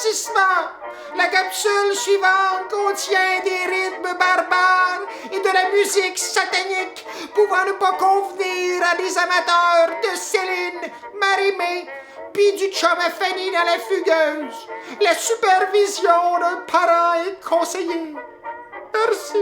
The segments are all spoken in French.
avertissement. La capsule suivante contient des rythmes barbares et de la musique satanique pouvant ne pas convenir à des amateurs de Céline, Marie-Mé, puis du chum à Fanny dans la fugueuse. La supervision d'un parent est conseillée. Merci.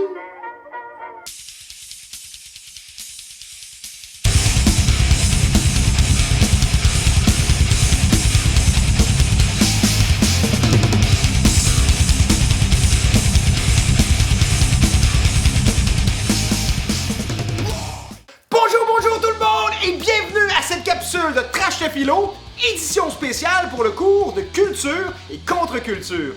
Bonjour tout le monde et bienvenue à cette capsule de Trash de Philo, édition spéciale pour le cours de culture et contre-culture.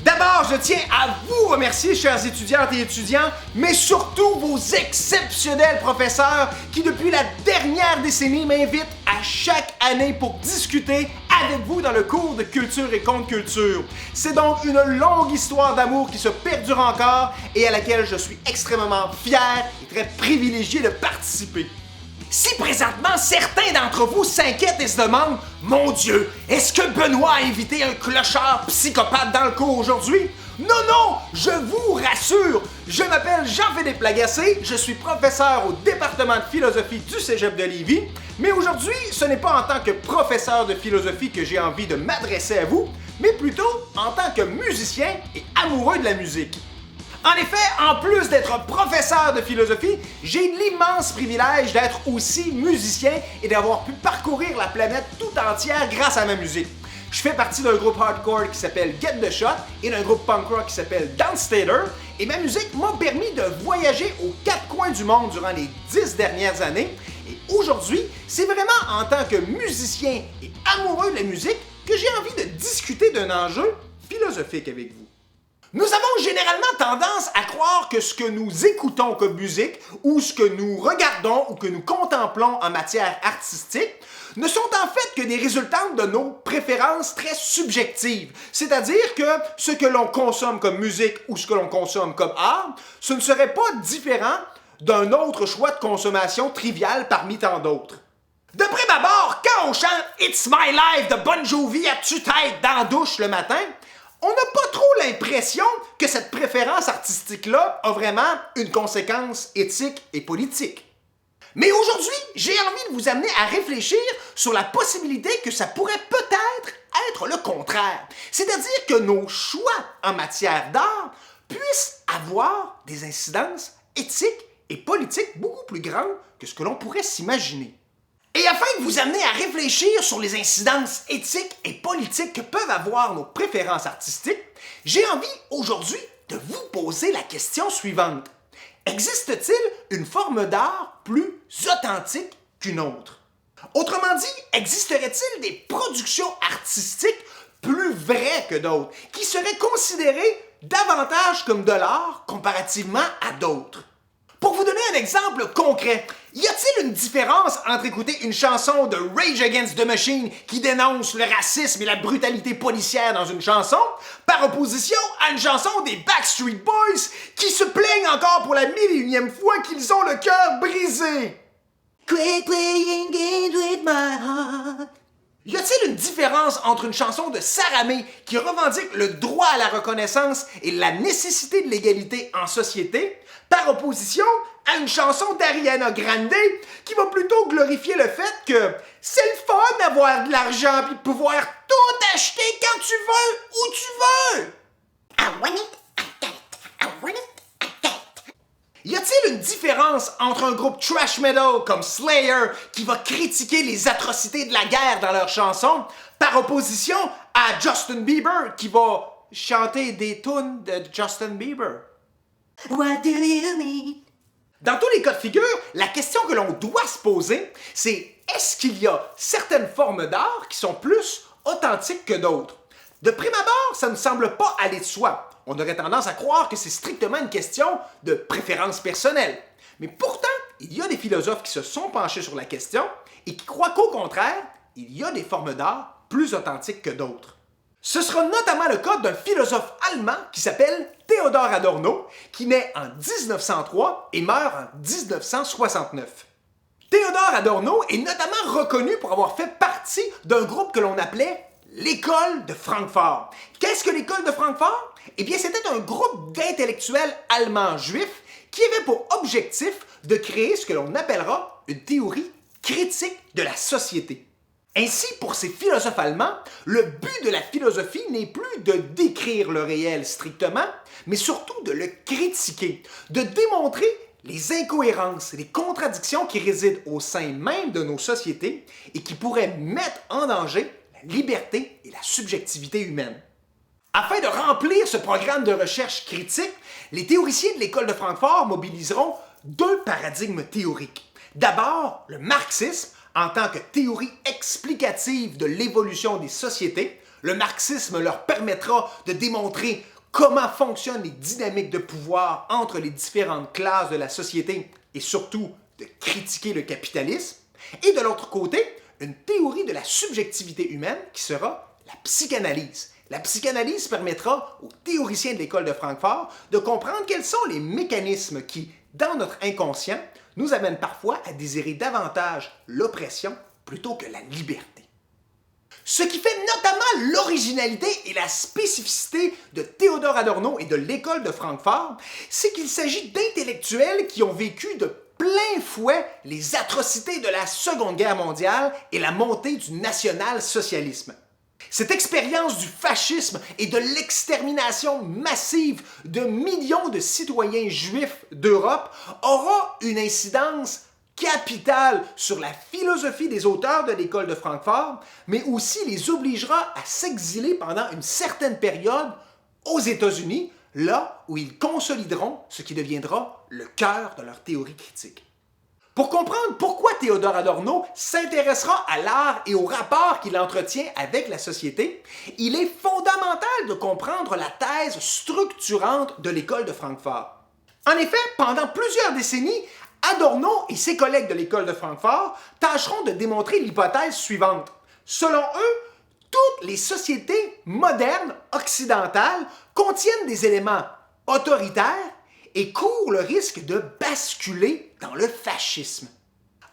D'abord, je tiens à vous remercier, chers étudiantes et étudiants, mais surtout vos exceptionnels professeurs qui, depuis la dernière décennie, m'invitent à chaque année pour discuter avec vous dans le cours de culture et contre-culture. C'est donc une longue histoire d'amour qui se perdure encore et à laquelle je suis extrêmement fier et très privilégié de participer. Si présentement certains d'entre vous s'inquiètent et se demandent « Mon Dieu, est-ce que Benoît a invité un clochard psychopathe dans le cours aujourd'hui? » Non, je vous rassure! Je m'appelle Jean-Philippe Lagacé, je suis professeur au département de philosophie du Cégep de Lévis, mais aujourd'hui, ce n'est pas en tant que professeur de philosophie que j'ai envie de m'adresser à vous, mais plutôt en tant que musicien et amoureux de la musique. En effet, en plus d'être professeur de philosophie, j'ai l'immense privilège d'être aussi musicien et d'avoir pu parcourir la planète tout entière grâce à ma musique. Je fais partie d'un groupe hardcore qui s'appelle Get the Shot et d'un groupe punk rock qui s'appelle Downstater, et ma musique m'a permis de voyager aux quatre coins du monde durant les 10 dernières années. Et aujourd'hui, c'est vraiment en tant que musicien et amoureux de la musique que j'ai envie de discuter d'un enjeu philosophique avec vous. Nous avons généralement tendance à croire que ce que nous écoutons comme musique, ou ce que nous regardons ou que nous contemplons en matière artistique, ne sont en fait que des résultantes de nos préférences très subjectives. C'est-à-dire que ce que l'on consomme comme musique ou ce que l'on consomme comme art, ce ne serait pas différent d'un autre choix de consommation trivial parmi tant d'autres. De prime abord, quand on chante « It's My Life » de Bon Jovi à tue-tête dans la douche le matin, on n'a pas trop l'impression que cette préférence artistique-là a vraiment une conséquence éthique et politique. Mais aujourd'hui, j'ai envie de vous amener à réfléchir sur la possibilité que ça pourrait peut-être être le contraire. C'est-à-dire que nos choix en matière d'art puissent avoir des incidences éthiques et politiques beaucoup plus grandes que ce que l'on pourrait s'imaginer. Et afin de vous amener à réfléchir sur les incidences éthiques et politiques que peuvent avoir nos préférences artistiques, j'ai envie aujourd'hui de vous poser la question suivante. Existe-t-il une forme d'art plus authentique qu'une autre? Autrement dit, existerait-il des productions artistiques plus vraies que d'autres, qui seraient considérées davantage comme de l'art comparativement à d'autres? Pour vous donner un exemple concret, y a-t-il une différence entre écouter une chanson de Rage Against the Machine qui dénonce le racisme et la brutalité policière dans une chanson, par opposition à une chanson des Backstreet Boys qui se plaignent encore pour la 1001e fois qu'ils ont le cœur brisé? Quit playing games with my heart. Y a-t-il une différence entre une chanson de Sarah May qui revendique le droit à la reconnaissance et la nécessité de l'égalité en société, par opposition à une chanson d'Ariana Grande qui va plutôt glorifier le fait que c'est le fun d'avoir de l'argent puis de pouvoir tout acheter quand tu veux, où tu veux? I want it, I got it, I want it, I got it. Y a-t-il une différence entre un groupe thrash metal comme Slayer qui va critiquer les atrocités de la guerre dans leurs chansons, par opposition à Justin Bieber qui va chanter des tunes de Justin Bieber? What do you mean? Dans tous les cas de figure, la question que l'on doit se poser, c'est est-ce qu'il y a certaines formes d'art qui sont plus authentiques que d'autres? De prime abord, ça ne semble pas aller de soi. On aurait tendance à croire que c'est strictement une question de préférence personnelle. Mais pourtant, il y a des philosophes qui se sont penchés sur la question et qui croient qu'au contraire, il y a des formes d'art plus authentiques que d'autres. Ce sera notamment le cas d'un philosophe allemand qui s'appelle Theodor Adorno, qui naît en 1903 et meurt en 1969. Theodor Adorno est notamment reconnu pour avoir fait partie d'un groupe que l'on appelait l'école de Francfort. Qu'est-ce que l'école de Francfort? Eh bien, c'était un groupe d'intellectuels allemands juifs qui avait pour objectif de créer ce que l'on appellera une théorie critique de la société. Ainsi, pour ces philosophes allemands, le but de la philosophie n'est plus de décrire le réel strictement, mais surtout de le critiquer, de démontrer les incohérences, les contradictions qui résident au sein même de nos sociétés et qui pourraient mettre en danger la liberté et la subjectivité humaine. Afin de remplir ce programme de recherche critique, les théoriciens de l'école de Francfort mobiliseront deux paradigmes théoriques. D'abord, le marxisme, en tant que théorie explicative de l'évolution des sociétés. Le marxisme leur permettra de démontrer comment fonctionnent les dynamiques de pouvoir entre les différentes classes de la société et surtout de critiquer le capitalisme. Et de l'autre côté, une théorie de la subjectivité humaine qui sera la psychanalyse. La psychanalyse permettra aux théoriciens de l'école de Francfort de comprendre quels sont les mécanismes qui, dans notre inconscient, nous amènent parfois à désirer davantage l'oppression plutôt que la liberté. Ce qui fait notamment l'originalité et la spécificité de Theodor Adorno et de l'école de Francfort, c'est qu'il s'agit d'intellectuels qui ont vécu de plein fouet les atrocités de la Seconde Guerre mondiale et la montée du national-socialisme. Cette expérience du fascisme et de l'extermination massive de millions de citoyens juifs d'Europe aura une incidence capitale sur la philosophie des auteurs de l'école de Francfort, mais aussi les obligera à s'exiler pendant une certaine période aux États-Unis, là où ils consolideront ce qui deviendra le cœur de leur théorie critique. Pour comprendre pourquoi Theodor Adorno s'intéressera à l'art et au rapport qu'il entretient avec la société, il est fondamental de comprendre la thèse structurante de l'école de Francfort. En effet, pendant plusieurs décennies, Adorno et ses collègues de l'école de Francfort tâcheront de démontrer l'hypothèse suivante. Selon eux, toutes les sociétés modernes occidentales contiennent des éléments autoritaires et courent le risque de basculer dans le fascisme.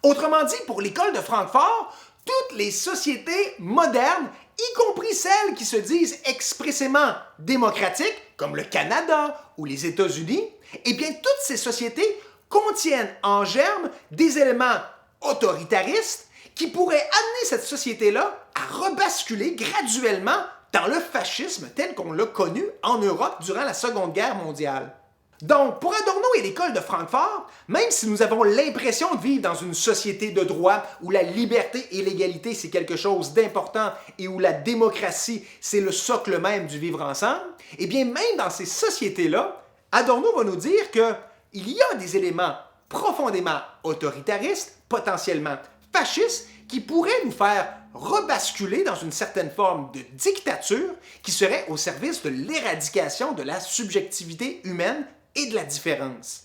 Autrement dit, pour l'école de Francfort, toutes les sociétés modernes, y compris celles qui se disent expressément démocratiques, comme le Canada ou les États-Unis, eh bien toutes ces sociétés contiennent en germe des éléments autoritaristes qui pourraient amener cette société-là à rebasculer graduellement dans le fascisme tel qu'on l'a connu en Europe durant la Seconde Guerre mondiale. Donc, pour Adorno et l'école de Francfort, même si nous avons l'impression de vivre dans une société de droit où la liberté et l'égalité c'est quelque chose d'important et où la démocratie c'est le socle même du vivre ensemble, eh bien même dans ces sociétés-là, Adorno va nous dire qu'il y a des éléments profondément autoritaristes, potentiellement fascistes, qui pourraient nous faire rebasculer dans une certaine forme de dictature qui serait au service de l'éradication de la subjectivité humaine et de la différence.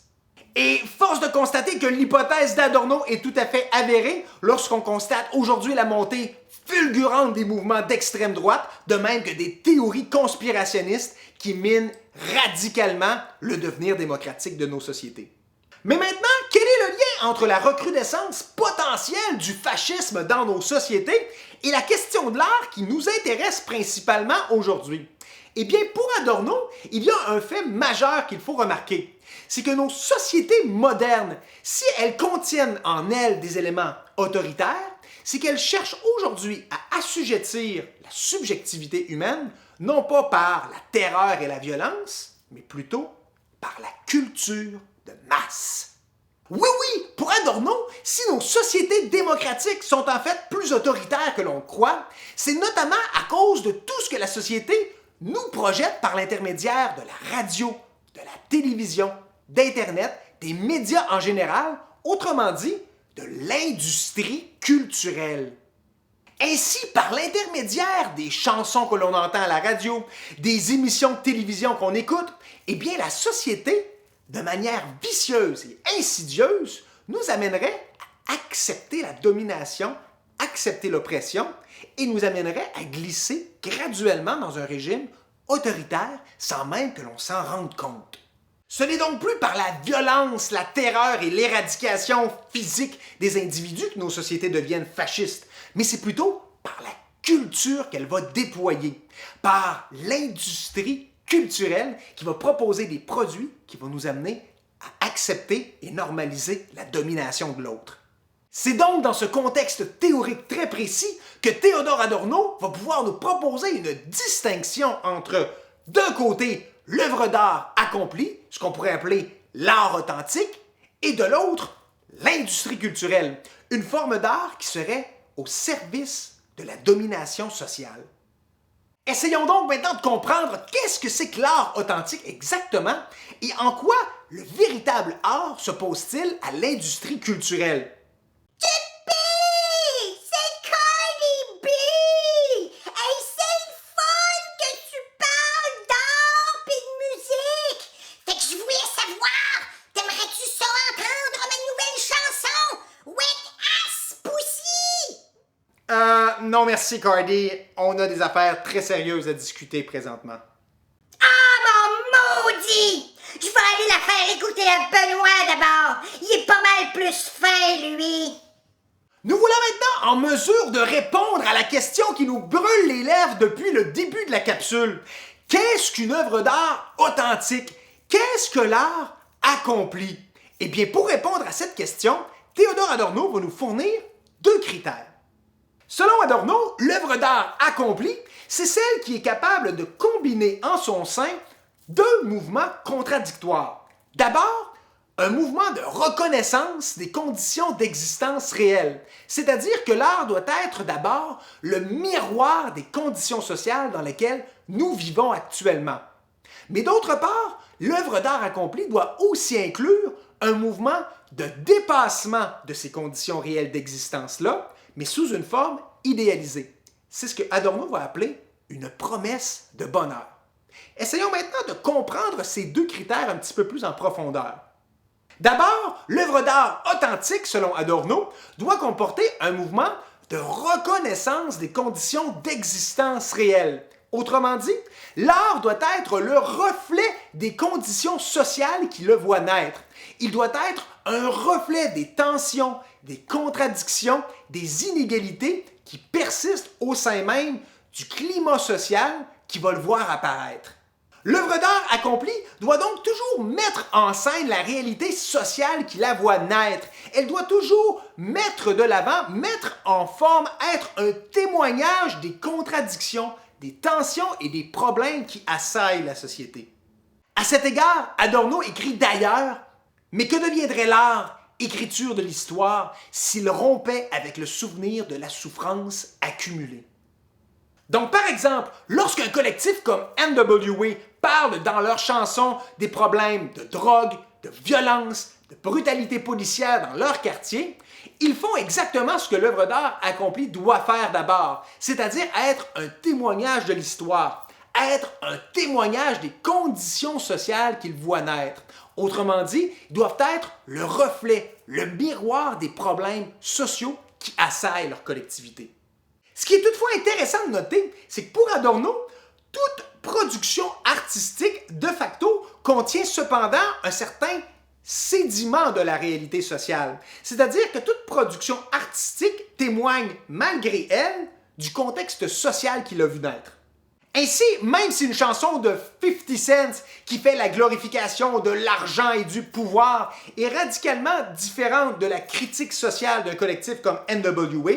Et force de constater que l'hypothèse d'Adorno est tout à fait avérée lorsqu'on constate aujourd'hui la montée fulgurante des mouvements d'extrême droite, de même que des théories conspirationnistes qui minent radicalement le devenir démocratique de nos sociétés. Mais maintenant, quel est le lien entre la recrudescence potentielle du fascisme dans nos sociétés et la question de l'art qui nous intéresse principalement aujourd'hui? Eh bien, pour Adorno, il y a un fait majeur qu'il faut remarquer. C'est que nos sociétés modernes, si elles contiennent en elles des éléments autoritaires, c'est qu'elles cherchent aujourd'hui à assujettir la subjectivité humaine, non pas par la terreur et la violence, mais plutôt par la culture de masse. Oui, pour Adorno, si nos sociétés démocratiques sont en fait plus autoritaires que l'on croit, c'est notamment à cause de tout ce que la société nous projette par l'intermédiaire de la radio, de la télévision, d'Internet, des médias en général, autrement dit, de l'industrie culturelle. Ainsi, par l'intermédiaire des chansons que l'on entend à la radio, des émissions de télévision qu'on écoute, eh bien la société, de manière vicieuse et insidieuse, nous amènerait à accepter la domination, accepter l'oppression et nous amènerait à glisser graduellement dans un régime autoritaire sans même que l'on s'en rende compte. Ce n'est donc plus par la violence, la terreur et l'éradication physique des individus que nos sociétés deviennent fascistes, mais c'est plutôt par la culture qu'elle va déployer, par l'industrie culturelle qui va proposer des produits qui vont nous amener à accepter et normaliser la domination de l'autre. C'est donc dans ce contexte théorique très précis que Théodore Adorno va pouvoir nous proposer une distinction entre, d'un côté, l'œuvre d'art accomplie, ce qu'on pourrait appeler l'art authentique, et de l'autre, l'industrie culturelle, une forme d'art qui serait au service de la domination sociale. Essayons donc maintenant de comprendre qu'est-ce que c'est que l'art authentique exactement et en quoi le véritable art s'oppose-t-il à l'industrie culturelle. C'est Cardi B! Hey, c'est le fun que tu parles d'art pis de musique! Fait que je voulais savoir, t'aimerais-tu ça entendre ma nouvelle chanson? Wet Ass Pussy! Non merci Cardi, on a des affaires très sérieuses à discuter présentement. Ah, mon maudit! Je vais aller la faire écouter à Benoît d'abord. Il est pas mal plus fin, lui. Nous voilà maintenant en mesure de répondre à la question qui nous brûle les lèvres depuis le début de la capsule. Qu'est-ce qu'une œuvre d'art authentique? Qu'est-ce que l'art accompli? Eh bien, pour répondre à cette question, Théodore Adorno va nous fournir deux critères. Selon Adorno, l'œuvre d'art accomplie, c'est celle qui est capable de combiner en son sein deux mouvements contradictoires. D'abord, un mouvement de reconnaissance des conditions d'existence réelles, c'est-à-dire que l'art doit être d'abord le miroir des conditions sociales dans lesquelles nous vivons actuellement. Mais d'autre part, l'œuvre d'art accomplie doit aussi inclure un mouvement de dépassement de ces conditions réelles d'existence-là, mais sous une forme idéalisée. C'est ce que Adorno va appeler une promesse de bonheur. Essayons maintenant de comprendre ces deux critères un petit peu plus en profondeur. D'abord, l'œuvre d'art authentique, selon Adorno, doit comporter un mouvement de reconnaissance des conditions d'existence réelles. Autrement dit, l'art doit être le reflet des conditions sociales qui le voient naître. Il doit être un reflet des tensions, des contradictions, des inégalités qui persistent au sein même du climat social qui va le voir apparaître. L'œuvre d'art accomplie doit donc toujours mettre en scène la réalité sociale qui la voit naître. Elle doit toujours mettre de l'avant, mettre en forme, être un témoignage des contradictions, des tensions et des problèmes qui assaillent la société. À cet égard, Adorno écrit d'ailleurs « Mais que deviendrait l'art, écriture de l'histoire, s'il rompait avec le souvenir de la souffrance accumulée ?» Donc, par exemple, lorsqu'un collectif comme NWA parle dans leurs chansons des problèmes de drogue, de violence, de brutalité policière dans leur quartier, ils font exactement ce que l'œuvre d'art accomplie doit faire d'abord, c'est-à-dire être un témoignage de l'histoire, être un témoignage des conditions sociales qu'ils voient naître. Autrement dit, ils doivent être le reflet, le miroir des problèmes sociaux qui assaillent leur collectivité. Ce qui est toutefois intéressant de noter, c'est que pour Adorno, toute production artistique, de facto, contient cependant un certain sédiment de la réalité sociale. C'est-à-dire que toute production artistique témoigne, malgré elle, du contexte social qu'il a vu naître. Ainsi, même si une chanson de 50 Cent qui fait la glorification de l'argent et du pouvoir est radicalement différente de la critique sociale d'un collectif comme NWA,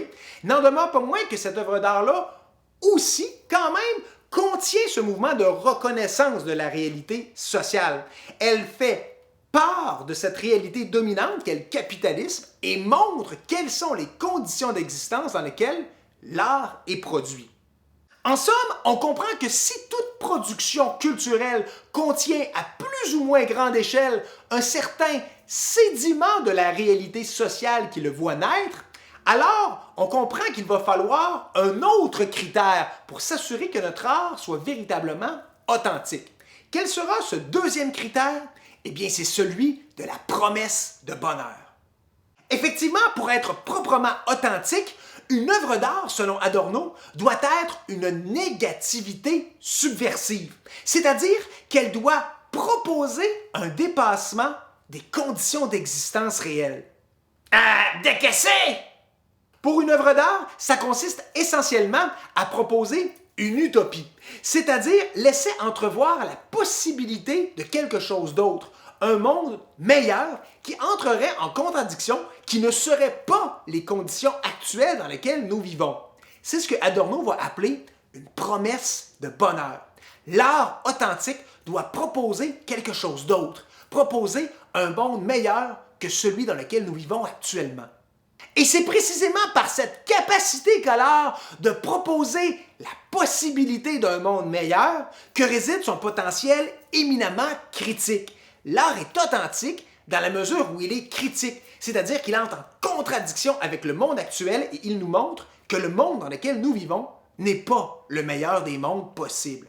n'en demeure pas moins que cette œuvre d'art-là aussi, quand même, contient ce mouvement de reconnaissance de la réalité sociale. Elle fait part de cette réalité dominante qu'est le capitalisme et montre quelles sont les conditions d'existence dans lesquelles l'art est produit. En somme, on comprend que si toute production culturelle contient à plus ou moins grande échelle un certain sédiment de la réalité sociale qui le voit naître, alors on comprend qu'il va falloir un autre critère pour s'assurer que notre art soit véritablement authentique. Quel sera ce deuxième critère? Eh bien, c'est celui de la promesse de bonheur. Effectivement, pour être proprement authentique, une œuvre d'art, selon Adorno, doit être une négativité subversive, c'est-à-dire qu'elle doit proposer un dépassement des conditions d'existence réelles. De que c'est? Pour une œuvre d'art, ça consiste essentiellement à proposer une utopie, c'est-à-dire laisser entrevoir la possibilité de quelque chose d'autre, un monde meilleur qui entrerait en contradiction, qui ne serait pas les conditions actuelles dans lesquelles nous vivons. C'est ce que Adorno va appeler une promesse de bonheur. L'art authentique doit proposer quelque chose d'autre, proposer un monde meilleur que celui dans lequel nous vivons actuellement. Et c'est précisément par cette capacité qu'a l'art de proposer la possibilité d'un monde meilleur que réside son potentiel éminemment critique. L'art est authentique dans la mesure où il est critique, c'est-à-dire qu'il entre en contradiction avec le monde actuel et il nous montre que le monde dans lequel nous vivons n'est pas le meilleur des mondes possibles.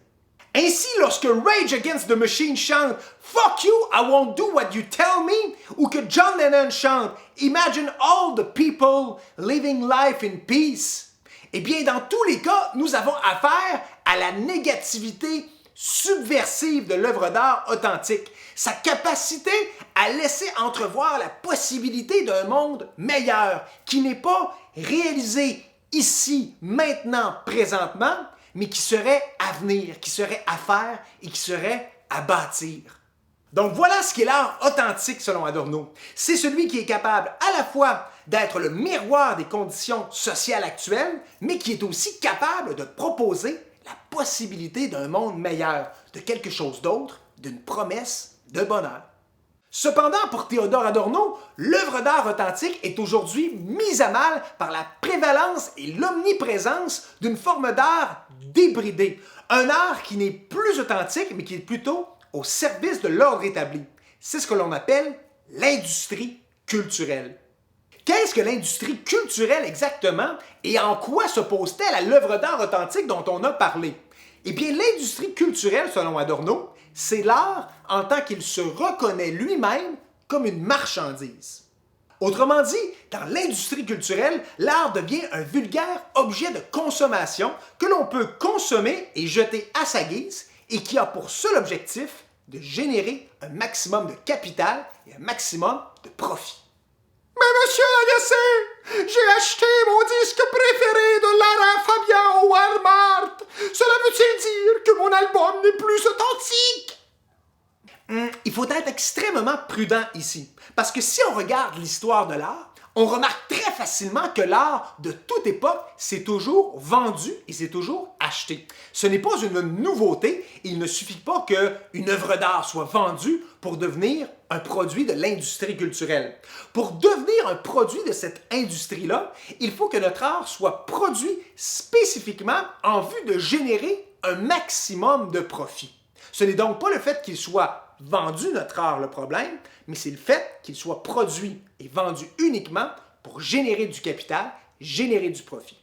Ainsi, lorsque Rage Against the Machine chante « Fuck you, I won't do what you tell me » ou que John Lennon chante « Imagine all the people living life in peace », eh bien, dans tous les cas, nous avons affaire à la négativité subversive de l'œuvre d'art authentique, sa capacité à laisser entrevoir la possibilité d'un monde meilleur qui n'est pas réalisé ici, maintenant, présentement, mais qui serait à venir, qui serait à faire et qui serait à bâtir. Donc voilà ce qu'est l'art authentique selon Adorno. C'est celui qui est capable à la fois d'être le miroir des conditions sociales actuelles, mais qui est aussi capable de proposer la possibilité d'un monde meilleur, de quelque chose d'autre, d'une promesse de bonheur. Cependant, pour Théodore Adorno, l'œuvre d'art authentique est aujourd'hui mise à mal par la prévalence et l'omniprésence d'une forme d'art débridée. Un art qui n'est plus authentique, mais qui est plutôt au service de l'ordre établi. C'est ce que l'on appelle l'industrie culturelle. Qu'est-ce que l'industrie culturelle exactement et en quoi s'oppose-t-elle à l'œuvre d'art authentique dont on a parlé? Eh bien, l'industrie culturelle, selon Adorno, c'est l'art en tant qu'il se reconnaît lui-même comme une marchandise. Autrement dit, dans l'industrie culturelle, l'art devient un vulgaire objet de consommation que l'on peut consommer et jeter à sa guise et qui a pour seul objectif de générer un maximum de capital et un maximum de profit. Mais monsieur Lagacé, j'ai acheté mon disque préféré de Lara Fabian au Walmart. Cela veut-il dire que mon album n'est plus authentique? Il faut être extrêmement prudent ici, parce que si on regarde l'histoire de l'art, on remarque très facilement que l'art de toute époque s'est toujours vendu et s'est toujours acheté. Ce n'est pas une nouveauté, il ne suffit pas qu'une œuvre d'art soit vendue pour devenir un produit de l'industrie culturelle. Pour devenir un produit de cette industrie-là, il faut que notre art soit produit spécifiquement en vue de générer un maximum de profit. Ce n'est donc pas le fait qu'il soit vendu, notre art, le problème, mais c'est le fait qu'il soit produit et vendu uniquement pour générer du capital, générer du profit.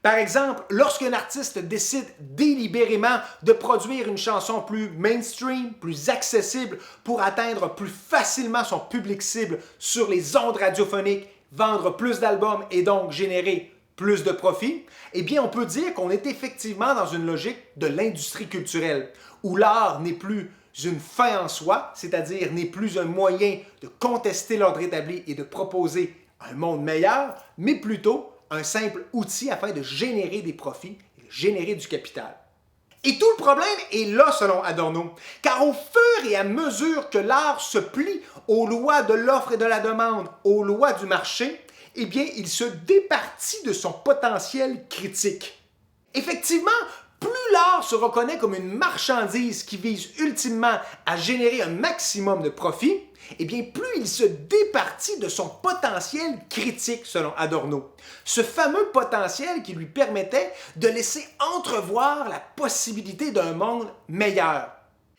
Par exemple, lorsqu'un artiste décide délibérément de produire une chanson plus mainstream, plus accessible pour atteindre plus facilement son public cible sur les ondes radiophoniques, vendre plus d'albums et donc générer plus de profit, eh bien on peut dire qu'on est effectivement dans une logique de l'industrie culturelle, où l'art n'est plus une fin en soi, c'est-à-dire n'est plus un moyen de contester l'ordre établi et de proposer un monde meilleur, mais plutôt un simple outil afin de générer des profits et de générer du capital. Et tout le problème est là selon Adorno, car au fur et à mesure que l'art se plie aux lois de l'offre et de la demande, aux lois du marché, eh bien, il se départit de son potentiel critique. Effectivement, plus l'art se reconnaît comme une marchandise qui vise ultimement à générer un maximum de profit, eh bien, plus il se départit de son potentiel critique, selon Adorno. Ce fameux potentiel qui lui permettait de laisser entrevoir la possibilité d'un monde meilleur.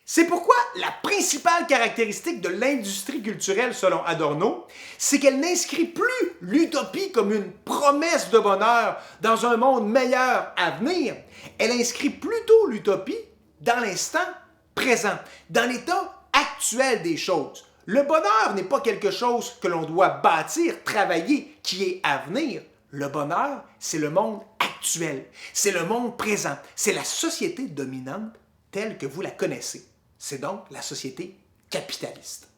C'est pourquoi la principale caractéristique de l'industrie culturelle, selon Adorno, c'est qu'elle n'inscrit plus l'utopie comme une promesse de bonheur dans un monde meilleur à venir. Elle inscrit plutôt l'utopie dans l'instant présent, dans l'état actuel des choses. Le bonheur n'est pas quelque chose que l'on doit bâtir, travailler, qui est à venir. Le bonheur, c'est le monde actuel, c'est le monde présent, c'est la société dominante telle que vous la connaissez. C'est donc la société capitaliste.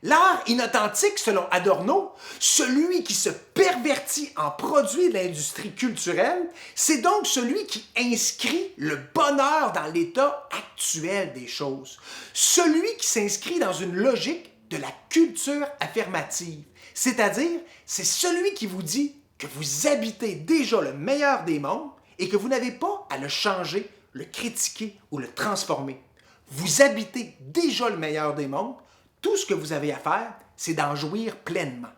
L'art inauthentique, selon Adorno, celui qui se pervertit en produit de l'industrie culturelle, c'est donc celui qui inscrit le bonheur dans l'état actuel des choses. Celui qui s'inscrit dans une logique de la culture affirmative. C'est-à-dire, c'est celui qui vous dit que vous habitez déjà le meilleur des mondes et que vous n'avez pas à le changer, le critiquer ou le transformer. Vous habitez déjà le meilleur des mondes. Tout ce que vous avez à faire, c'est d'en jouir pleinement.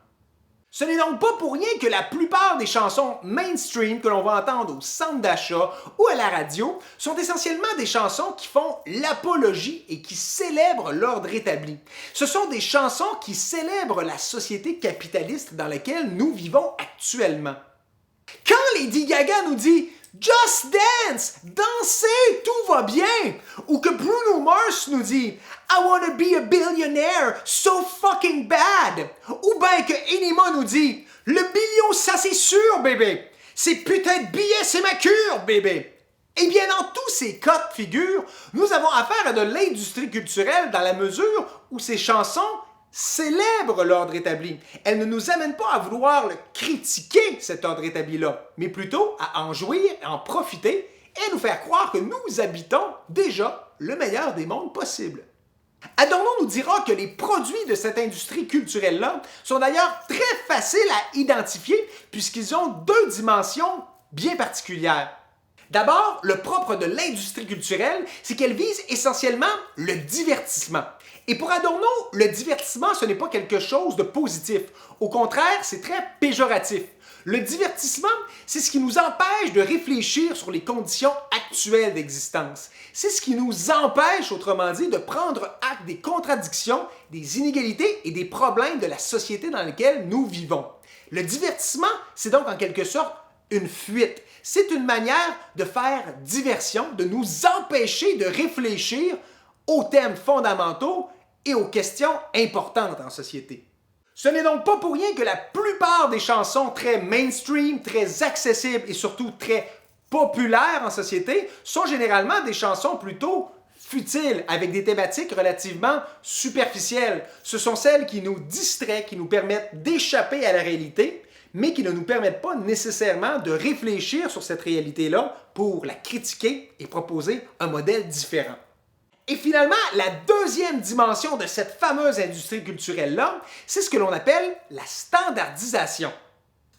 Ce n'est donc pas pour rien que la plupart des chansons mainstream que l'on va entendre au centre d'achat ou à la radio sont essentiellement des chansons qui font l'apologie et qui célèbrent l'ordre établi. Ce sont des chansons qui célèbrent la société capitaliste dans laquelle nous vivons actuellement. Quand Lady Gaga nous dit « Just dance! Dansez! Tout va bien! » ou que Bruno Mars nous dit « I wanna be a billionaire! So fucking bad! » ou bien que Enima nous dit « Le billion, ça c'est sûr, bébé! Ces putains de billets, c'est ma cure, bébé! » Eh bien, dans tous ces cas de figure, nous avons affaire à de l'industrie culturelle dans la mesure où ces chansons célèbre l'ordre établi. Elle ne nous amène pas à vouloir le critiquer, cet ordre établi-là, mais plutôt à en jouir, à en profiter et à nous faire croire que nous habitons déjà le meilleur des mondes possibles. Adorno nous dira que les produits de cette industrie culturelle-là sont d'ailleurs très faciles à identifier puisqu'ils ont deux dimensions bien particulières. D'abord, le propre de l'industrie culturelle, c'est qu'elle vise essentiellement le divertissement. Et pour Adorno, le divertissement, ce n'est pas quelque chose de positif. Au contraire, c'est très péjoratif. Le divertissement, c'est ce qui nous empêche de réfléchir sur les conditions actuelles d'existence. C'est ce qui nous empêche, autrement dit, de prendre acte des contradictions, des inégalités et des problèmes de la société dans laquelle nous vivons. Le divertissement, c'est donc en quelque sorte une fuite. C'est une manière de faire diversion, de nous empêcher de réfléchir aux thèmes fondamentaux et aux questions importantes en société. Ce n'est donc pas pour rien que la plupart des chansons très mainstream, très accessibles et surtout très populaires en société sont généralement des chansons plutôt futiles, avec des thématiques relativement superficielles. Ce sont celles qui nous distraient, qui nous permettent d'échapper à la réalité, mais qui ne nous permettent pas nécessairement de réfléchir sur cette réalité-là pour la critiquer et proposer un modèle différent. Et finalement, la deuxième dimension de cette fameuse industrie culturelle-là, c'est ce que l'on appelle la standardisation.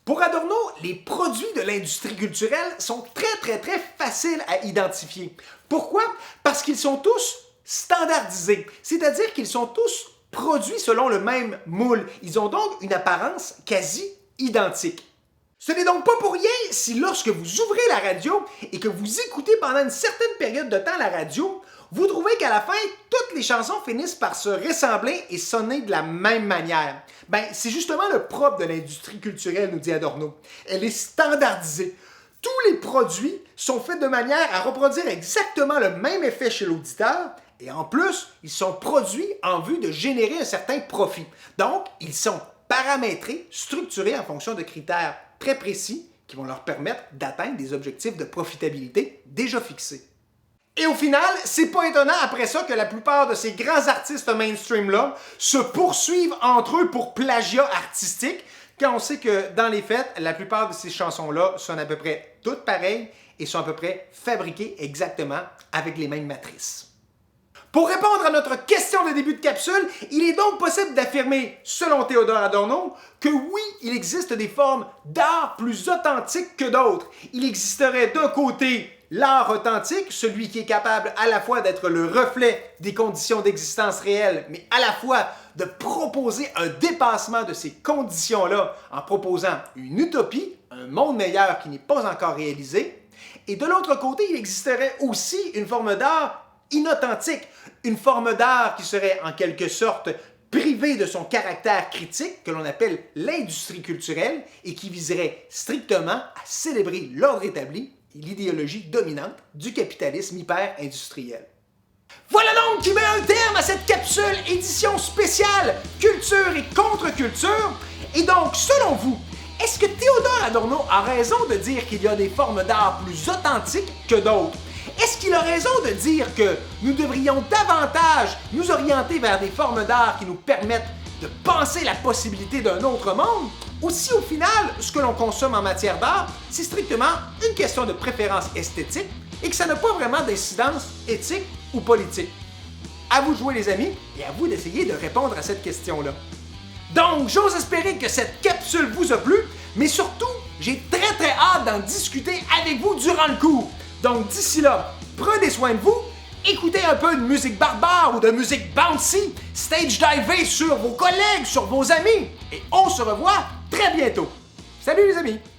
Pour Adorno, les produits de l'industrie culturelle sont très faciles à identifier. Pourquoi? Parce qu'ils sont tous standardisés, c'est-à-dire qu'ils sont tous produits selon le même moule. Ils ont donc une apparence quasi identique. Ce n'est donc pas pour rien si lorsque vous ouvrez la radio et que vous écoutez pendant une certaine période de temps la radio, vous trouvez qu'à la fin, toutes les chansons finissent par se ressembler et sonner de la même manière. C'est justement le propre de l'industrie culturelle, nous dit Adorno. Elle est standardisée. Tous les produits sont faits de manière à reproduire exactement le même effet chez l'auditeur et en plus, ils sont produits en vue de générer un certain profit. Donc, ils sont paramétrés, structurés en fonction de critères très précis qui vont leur permettre d'atteindre des objectifs de profitabilité déjà fixés. Et au final, c'est pas étonnant après ça que la plupart de ces grands artistes mainstream-là se poursuivent entre eux pour plagiat artistique, quand on sait que dans les faits, la plupart de ces chansons-là sonnent à peu près toutes pareilles et sont à peu près fabriquées exactement avec les mêmes matrices. Pour répondre à notre question de début de capsule, il est donc possible d'affirmer, selon Théodore Adorno, que oui, il existe des formes d'art plus authentiques que d'autres. Il existerait d'un côté l'art authentique, celui qui est capable à la fois d'être le reflet des conditions d'existence réelles, mais à la fois de proposer un dépassement de ces conditions-là en proposant une utopie, un monde meilleur qui n'est pas encore réalisé. Et de l'autre côté, il existerait aussi une forme d'art inauthentique, une forme d'art qui serait en quelque sorte privée de son caractère critique, que l'on appelle l'industrie culturelle, et qui viserait strictement à célébrer l'ordre établi et l'idéologie dominante du capitalisme hyper-industriel. Voilà donc qui met un terme à cette capsule édition spéciale culture et contre-culture. Et donc, selon vous, est-ce que Théodore Adorno a raison de dire qu'il y a des formes d'art plus authentiques que d'autres? Est-ce qu'il a raison de dire que nous devrions davantage nous orienter vers des formes d'art qui nous permettent de penser la possibilité d'un autre monde, ou si au final, ce que l'on consomme en matière d'art, c'est strictement une question de préférence esthétique et que ça n'a pas vraiment d'incidence éthique ou politique. À vous de jouer les amis et à vous d'essayer de répondre à cette question-là. Donc, j'ose espérer que cette capsule vous a plu, mais surtout, j'ai très hâte d'en discuter avec vous durant le cours. Donc d'ici là, prenez soin de vous, écoutez un peu de musique barbare ou de musique bouncy, stage divez sur vos collègues, sur vos amis, et on se revoit très bientôt. Salut les amis!